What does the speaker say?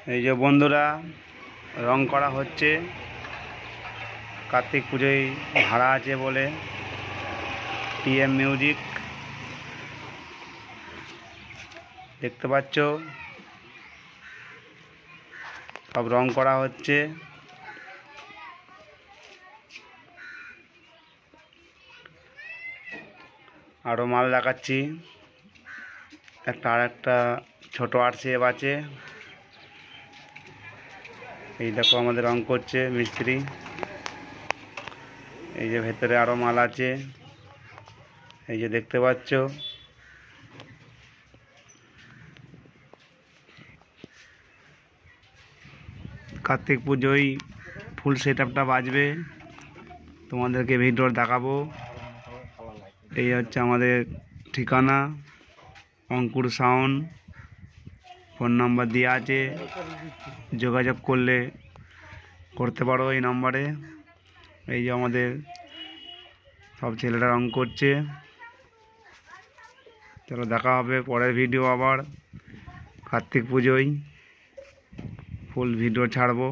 এই যে বন্ধুরা, রং করা হচ্ছে। কার্তিক পুজোয় ভাড়া আছে বলে টিএম মিউজিক দেখতে পাচ্ছ, সব রং করা হচ্ছে। আরও মাল দেখাচ্ছি। আরেকটা ছোট আরসিএফ আছে। এই দেখো আমাদের রং করছে মিস্ত্রি। এই যে ভেতরে আরও মাল আছে, এই যে দেখতে পাচ্ছ। কার্তিক পুজোয় ফুল সেট আপটা বাজবে, তোমাদেরকে ভিডিও দেখাবো। এই হচ্ছে আমাদের ঠিকানা, অঙ্কুর সাউন্ড। ফোন নাম্বার দেওয়া আছে, যোগাযোগ করতে পারো এই নাম্বারে। এই যে আমাদের সব ছেলেরা রং করছে। চলো দেখা হবে পরের ভিডিও, আবার কার্তিক পুজোয় ফুল ভিডিও ছাড়বো।